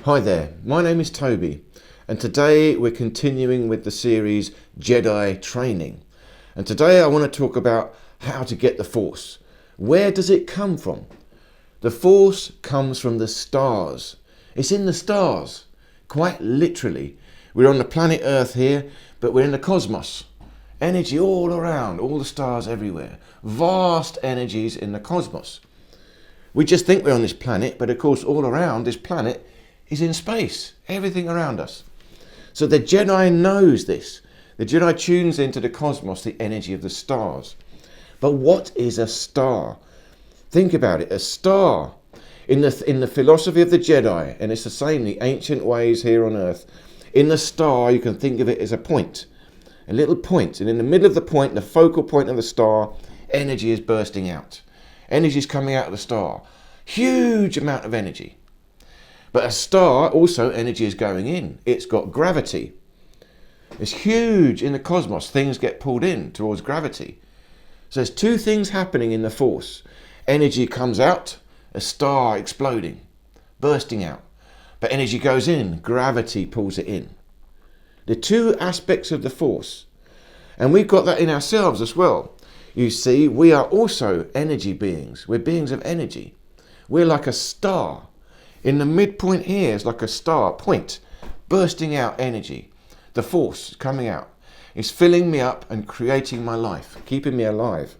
Hi there, my name is Toby, and today we're continuing with the series JEDI Training. And today I want to talk about how to get the Force. Where does it come from? The Force comes from the stars. It's in the stars, quite literally. We're on the planet Earth here, but we're in the cosmos. Energy all around, all the stars everywhere. Vast energies in the cosmos. We just think we're on this planet, but of course all around this planet is in space, everything around us. So the Jedi knows this. The Jedi tunes into the cosmos, the energy of the stars. But what is a star? Think about it. A star, in the philosophy of the Jedi, and it's the same in the ancient ways here on Earth, in the star you can think of it as a point, a little point, and in the middle of the point, the focal point of the star, energy is bursting out. Energy is coming out of the star. Huge amount of energy. But a star, also energy is going in. It's got gravity. It's huge in the cosmos. Things get pulled in towards gravity. So there's two things happening in the Force. Energy comes out, a star exploding, bursting out. But energy goes in, gravity pulls it in. The two aspects of the Force. And we've got that in ourselves as well. You see, we are also energy beings. We're beings of energy. We're like a star. In the midpoint here is like a star point, bursting out energy. The Force coming out. It's filling me up and creating my life, keeping me alive.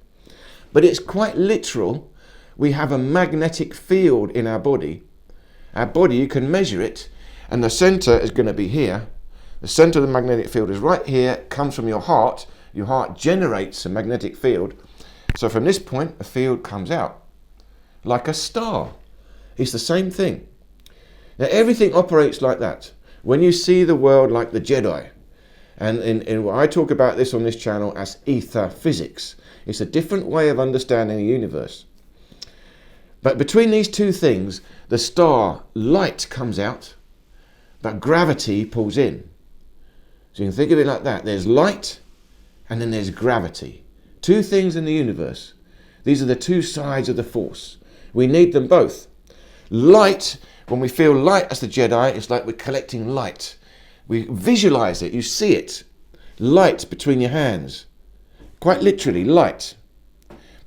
But it's quite literal. We have a magnetic field in our body. Our body, you can measure it, and the center is going to be here. The center of the magnetic field is right here, comes from your heart. Your heart generates a magnetic field. So from this point, a field comes out like a star. It's the same thing. Now everything operates like that. When you see the world like the Jedi, and in what I talk about this on this channel as ether physics, it's a different way of understanding the universe. But between these two things, the star, light comes out, but gravity pulls in. So you can think of it like that. There's light, and then there's gravity. Two things in the universe. These are the two sides of the Force. We need them both. Light, when we feel light as the Jedi, it's like we're collecting light. We visualize it, you see it. Light between your hands. Quite literally, light.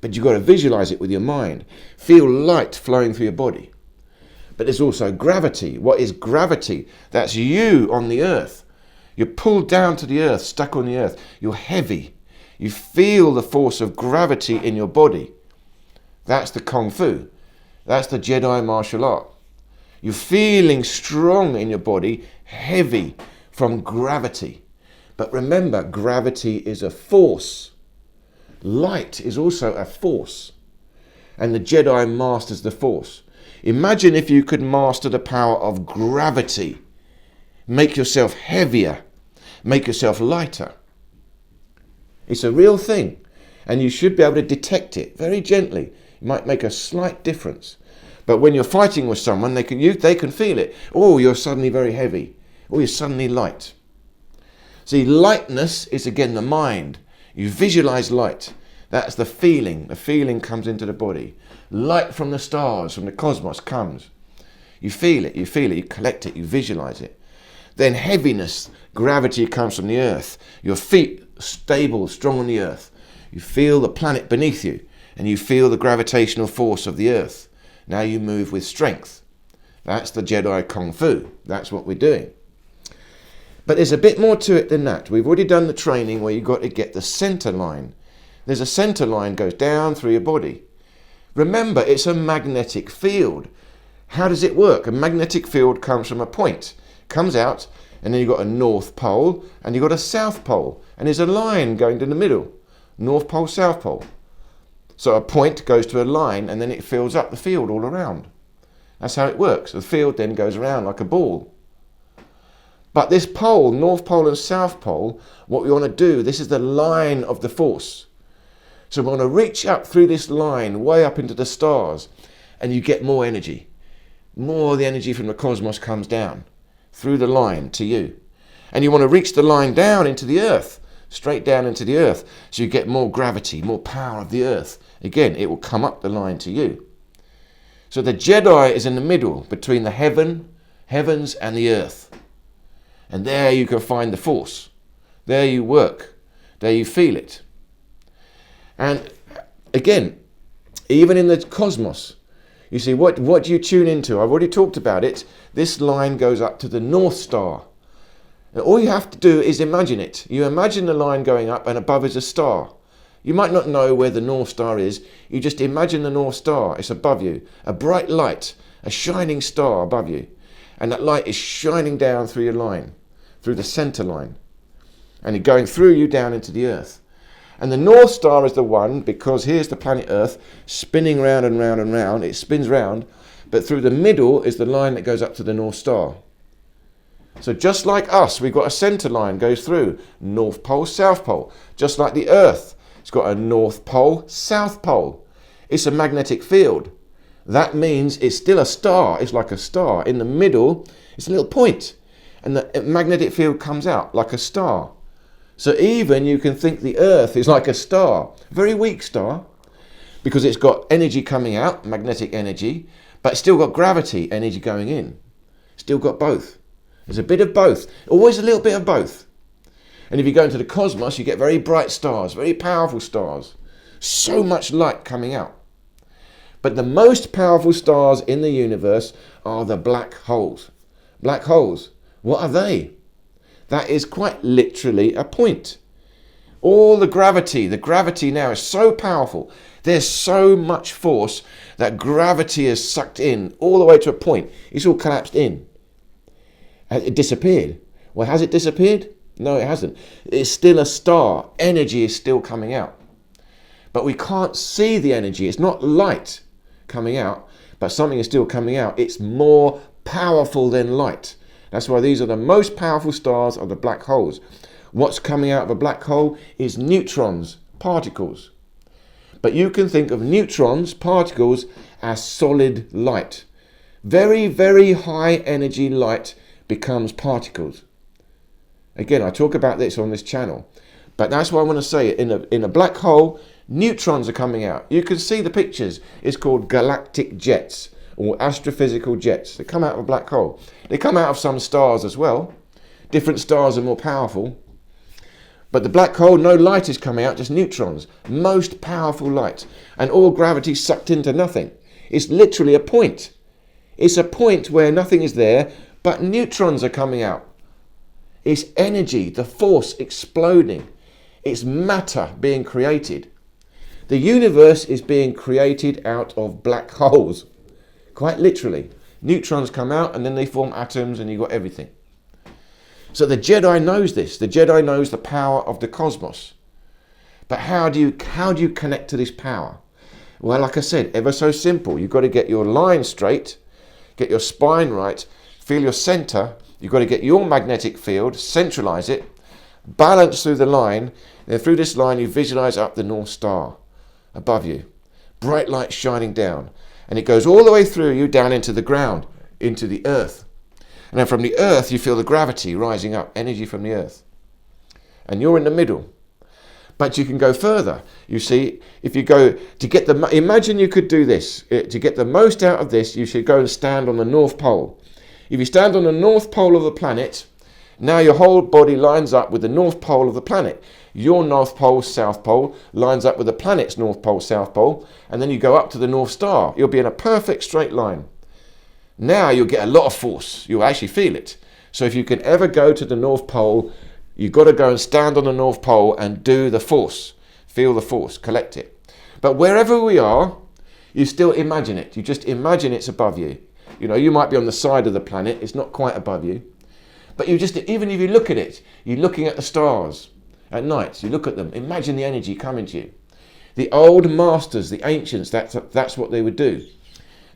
But you've got to visualize it with your mind. Feel light flowing through your body. But there's also gravity. What is gravity? That's you on the earth. You're pulled down to the earth, stuck on the earth. You're heavy. You feel the force of gravity in your body. That's the Kung Fu. That's the Jedi martial art. You're feeling strong in your body, heavy from gravity. But remember, gravity is a force. Light is also a force. And the Jedi masters the Force. Imagine if you could master the power of gravity. Make yourself heavier. Make yourself lighter. It's a real thing. And you should be able to detect it very gently. It might make a slight difference. But when you're fighting with someone, they can feel it. Oh, you're suddenly very heavy. Oh, you're suddenly light. See, lightness is again the mind. You visualize light. That's the feeling. The feeling comes into the body. Light from the stars, from the cosmos comes. You feel it, you collect it, you visualize it. Then heaviness, gravity comes from the earth. Your feet stable, strong on the earth. You feel the planet beneath you, and you feel the gravitational force of the earth. Now you move with strength. That's the Jedi Kung Fu. That's what we're doing. But there's a bit more to it than that. We've already done the training where you've got to get the center line. There's a center line goes down through your body. Remember, it's a magnetic field. How does it work? A magnetic field comes from a point. Comes out, and then you've got a north pole, and you've got a south pole. And there's a line going to the middle. North pole, south pole. So a point goes to a line, and then it fills up the field all around. That's how it works. The field then goes around like a ball. But this pole, North Pole and South Pole, what we want to do, this is the line of the Force. So we want to reach up through this line, way up into the stars, and you get more energy. More of the energy from the cosmos comes down through the line to you. And you want to reach the line down into the earth, straight down into the earth, so you get more gravity, more power of the earth. Again, it will come up the line to you. So the Jedi is in the middle between the heaven heavens and the earth. And there you can find the force. There you work. There you feel it. And again, even in the cosmos, you see, what do you tune into? I've already talked about it. This line goes up to the North Star. And all you have to do is imagine it. You imagine the line going up and above is a star. You might not know where the North Star is. You just imagine the North Star. It's above you. A bright light, a shining star above you. And that light is shining down through your line, through the center line. And it's going through you down into the earth. And the North Star is the one, because here's the planet Earth spinning round and round and round. It spins round, but through the middle is the line that goes up to the North Star. So just like us, we've got a center line goes through North Pole, South Pole. Just like the Earth, it's got a North Pole, South Pole. It's a magnetic field. That means it's still a star. It's like a star. In the middle, it's a little point, and the magnetic field comes out like a star. So even you can think the Earth is like a star, very weak star, because it's got energy coming out, magnetic energy, but it's still got gravity energy going in. Still got both. There's a bit of both, always a little bit of both. And if you go into the cosmos, you get very bright stars, very powerful stars, so much light coming out. But the most powerful stars in the universe are the black holes. Black holes, what are they? That is quite literally a point. All the gravity now is so powerful. There's so much force that gravity is sucked in all the way to a point. It's all collapsed in. It disappeared. Well, has it disappeared? No, it hasn't. It's still a star. Energy is still coming out. But we can't see the energy. It's not light coming out, but something is still coming out. It's more powerful than light. That's why these are the most powerful stars of the black holes. What's coming out of a black hole is neutrons, particles. But you can think of neutrons, particles, as solid light. Very, very high energy light becomes particles. Again, I talk about this on this channel. But that's why I want to say it. In a black hole, neutrons are coming out. You can see the pictures. It's called galactic jets, or astrophysical jets. They come out of a black hole. They come out of some stars as well. Different stars are more powerful. But the black hole, no light is coming out, just neutrons. Most powerful light. And all gravity sucked into nothing. It's literally a point. It's a point where nothing is there, but neutrons are coming out. It's energy, the force exploding. It's matter being created. The universe is being created out of black holes. Quite literally. Neutrons come out and then they form atoms and you've got everything. So the Jedi knows this. The Jedi knows the power of the cosmos. But how do you connect to this power? Well, like I said, ever so simple. You've got to get your line straight, get your spine right, feel your center. You've got to get your magnetic field, centralize it, balance through the line. Then through this line you visualize up the North Star above you. Bright light shining down. And it goes all the way through you down into the ground, into the earth. And then from the earth you feel the gravity rising up, energy from the earth. And you're in the middle. But you can go further. You see, if you go to get imagine you could do this. To get the most out of this, you should go and stand on the North Pole. If you stand on the North Pole of the planet, now your whole body lines up with the North Pole of the planet. Your North Pole, South Pole lines up with the planet's North Pole, South Pole, and then you go up to the North Star. You'll be in a perfect straight line. Now you'll get a lot of force. You'll actually feel it. So if you can ever go to the North Pole, you've got to go and stand on the North Pole and do the force. Feel the force, collect it. But wherever we are, you still imagine it. You just imagine it's above you. You know, you might be on the side of the planet. It's not quite above you. But you just, even if you look at it, you're looking at the stars at night. You look at them. Imagine the energy coming to you. The old masters, the ancients, that's what they would do.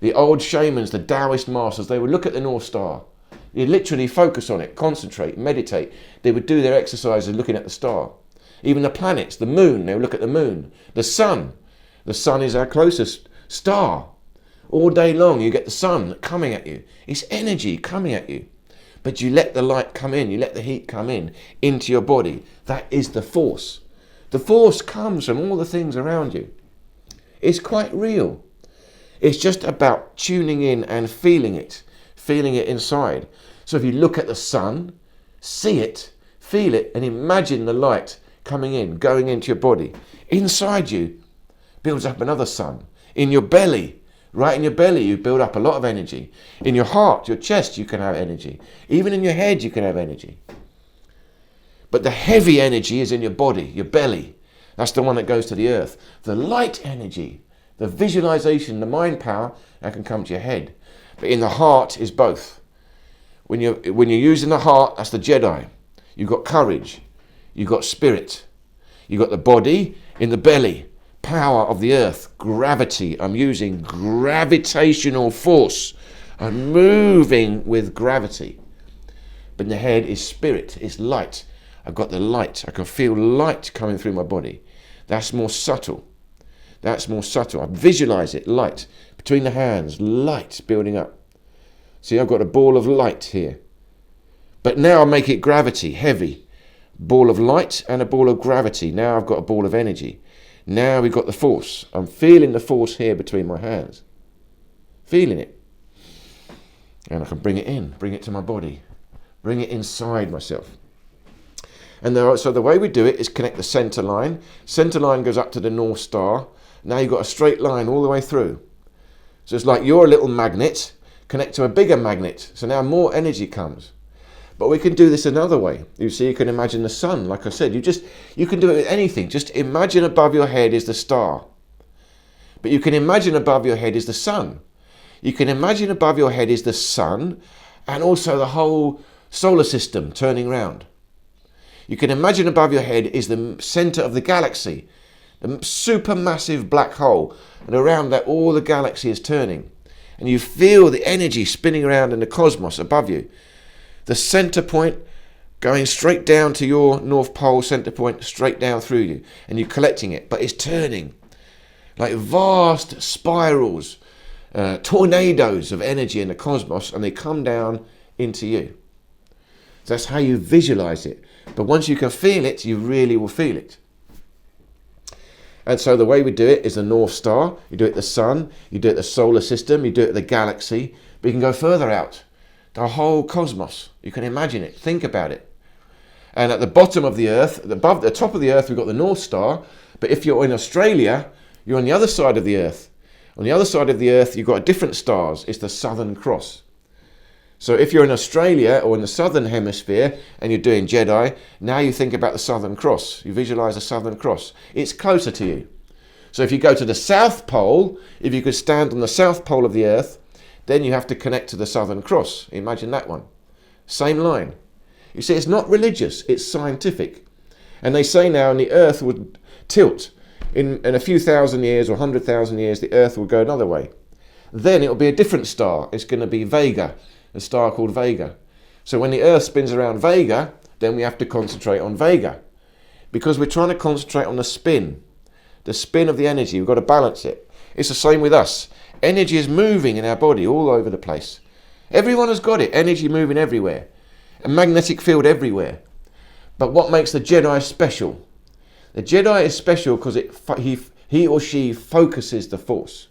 The old shamans, the Taoist masters, they would look at the North Star. You literally focus on it, concentrate, meditate. They would do their exercises looking at the star. Even the planets, the moon, they would look at the moon. The sun is our closest star. All day long you get the sun coming at you. It's energy coming at you. But you let the light come in, you let the heat come in into your body. That is the force. The force comes from all the things around you. It's quite real. It's just about tuning in and feeling it. feeling it inside. So if you look at the sun, see it, feel it, and imagine the light coming in, going into your body. Inside you builds up another sun. In your belly, right in your belly, you build up a lot of energy. In your heart, your chest, you can have energy. Even in your head, you can have energy. But the heavy energy is in your body, your belly. That's the one that goes to the earth. The light energy, the visualization, the mind power, that can come to your head. But in the heart is both. When you're using the heart, that's the Jedi. You've got courage. You've got spirit. You've got the body in the belly. Power of the earth, gravity. I'm using gravitational force. I'm moving with gravity. But in the head is spirit, it's light. I've got the light. I can feel light coming through my body. That's more subtle. That's more subtle. I visualize it, light. Between the hands, light building up. See, I've got a ball of light here. But now I make it gravity, heavy. Ball of light and a ball of gravity. Now I've got a ball of energy. Now we've got the force. I'm feeling the force here between my hands. Feeling it. And I can bring it in, bring it to my body. Bring it inside myself. And so the way we do it is connect the center line. Center line goes up to the North Star. Now you've got a straight line all the way through. So it's like you're a little magnet, connect to a bigger magnet. So now more energy comes. But we can do this another way. You see, you can imagine the sun. Like I said, you can do it with anything. Just imagine above your head is the star. But you can imagine above your head is the sun. You can imagine above your head is the sun and also the whole solar system turning round. You can imagine above your head is the center of the galaxy, the supermassive black hole, and around that all the galaxy is turning. And you feel the energy spinning around in the cosmos above you. The center point going straight down to your North Pole center point, straight down through you, and you're collecting it, but it's turning like vast spirals, tornadoes of energy in the cosmos, and they come down into you. So that's how you visualize it. But once you can feel it, you really will feel it. And so the way we do it is the North Star. You do it the sun, you do it the solar system, you do it the galaxy. But you can go further out, the whole cosmos. You can imagine it, think about it. And at the bottom of the earth, above the top of the earth, we've got the North Star. But if you're in Australia, you're on the other side of the earth. On the other side of the earth, you've got different stars. It's the Southern Cross. So if you're in Australia or in the Southern Hemisphere and you're doing Jedi, now you think about the Southern Cross. You visualize the Southern Cross. It's closer to you. So if you go to the South Pole, if you could stand on the South Pole of the Earth, then you have to connect to the Southern Cross. Imagine that one. Same line. You see, it's not religious, it's scientific. And they say now, the Earth would tilt. In a few thousand years or 100,000 years, the Earth will go another way. Then it will be a different star. It's going to be Vega. A star called Vega. So when the Earth spins around Vega, then we have to concentrate on Vega. Because we're trying to concentrate on the spin of the energy. We've got to balance it. It's the same with us. Energy is moving in our body all over the place. Everyone has got it. Energy moving everywhere. A magnetic field everywhere. But what makes the Jedi special? The Jedi is special because he or she focuses the force.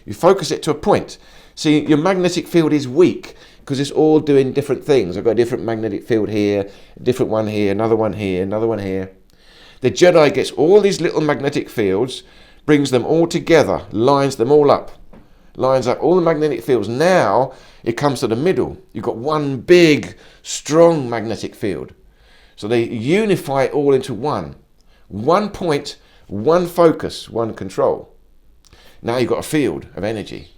You focus it to a point. See, your magnetic field is weak because it's all doing different things. I've got a different magnetic field here, a different one here, another one here, another one here. The Jedi gets all these little magnetic fields, brings them all together, lines them all up, lines up all the magnetic fields. Now it comes to the middle. You've got one big, strong magnetic field. So they unify it all into one. One point, one focus, one control. Now you've got a field of energy.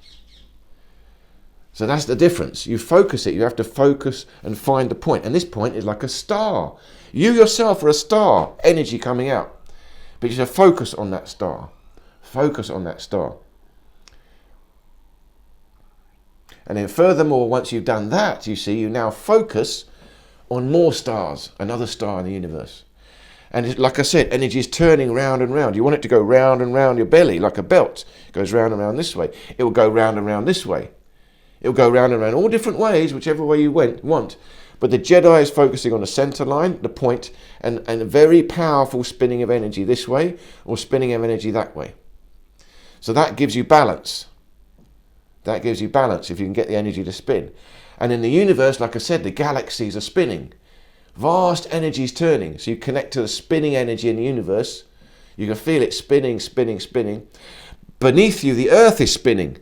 So that's the difference. You focus it. You have to focus and find the point. And this point is like a star. You yourself are a star, energy coming out. But you have to focus on that star. Focus on that star. And then furthermore, once you've done that, you see, you now focus on more stars, another star in the universe. And like I said, energy is turning round and round. You want it to go round and round your belly like a belt. It goes round and round this way. It will go round and round this way. It will go round and round all different ways, whichever way you want. But the Jedi is focusing on the center line, the point, and a very powerful spinning of energy this way or spinning of energy that way. So that gives you balance. That gives you balance if you can get the energy to spin. And in the universe, like I said, the galaxies are spinning. Vast energies turning. So you connect to the spinning energy in the universe. You can feel it spinning, spinning, spinning. Beneath you, the earth is spinning.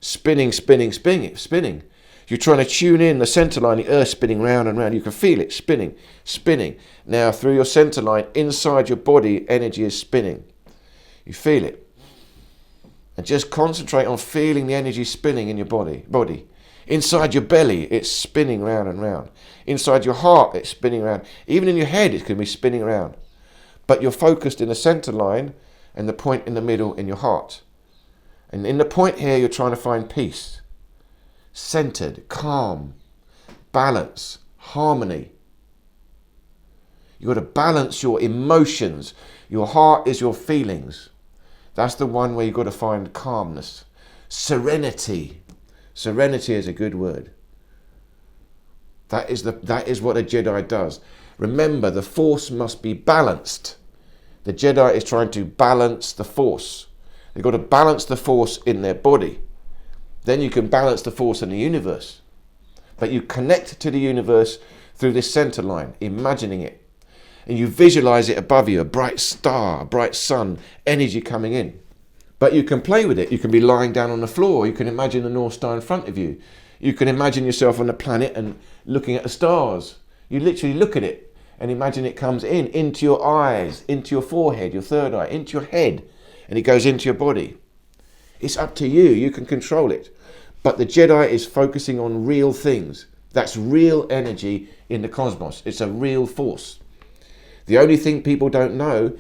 Spinning, spinning, spinning, spinning. You're trying to tune in the center line, the earth spinning round and round. You can feel it spinning, spinning. Now through your center line, inside your body, energy is spinning. You feel it. And just concentrate on feeling the energy spinning in your body. Inside your belly, it's spinning round and round. Inside your heart, it's spinning round. Even in your head, it's going to be spinning round. But you're focused in the center line and the point in the middle in your heart. And in the point here, you're trying to find peace. Centered, calm, balance, harmony. You've got to balance your emotions. Your heart is your feelings. That's the one where you've got to find calmness. Serenity. Serenity is a good word. That is what a Jedi does. Remember, the Force must be balanced. The Jedi is trying to balance the Force. They've got to balance the Force in their body. Then you can balance the Force in the universe. But you connect to the universe through this center line, imagining it. And you visualize it above you, a bright star, a bright sun, energy coming in. But you can play with it. You can be lying down on the floor. You can imagine the North Star in front of you. You can imagine yourself on the planet and looking at the stars. You literally look at it and imagine it comes into your eyes, into your forehead, your third eye, into your head, and it goes into your body. It's up to you. You can control it. But the Jedi is focusing on real things. That's real energy in the cosmos. It's a real force. The only thing people don't know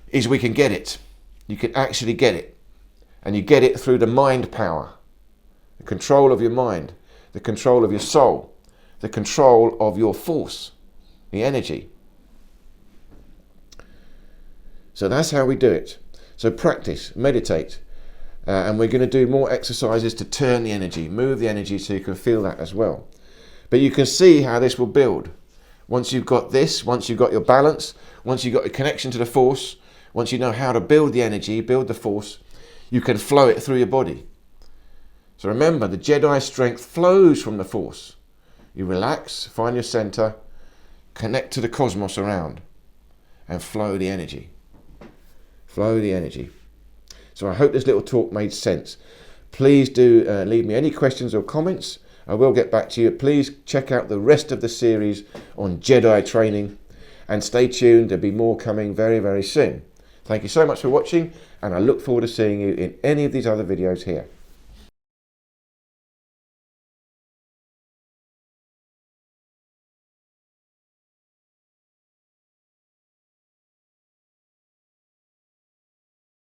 is we can get it. You can actually get it. And you get it through the mind power. The control of your mind. The control of your soul. The control of your force. The energy. So that's how we do it. So practice, meditate. And we're going to do more exercises to turn the energy, move the energy so you can feel that as well. But you can see how this will build. Once you've got this, once you've got your balance, once you've got a connection to the Force, once you know how to build the energy, build the Force, you can flow it through your body. So remember, the Jedi strength flows from the Force. You relax, find your center, connect to the cosmos around, and flow the energy. Flow the energy. So I hope this little talk made sense. Please do leave me any questions or comments. I will get back to you. Please check out the rest of the series on Jedi training and stay tuned. There'll be more coming very, very soon. Thank you so much for watching, and I look forward to seeing you in any of these other videos here.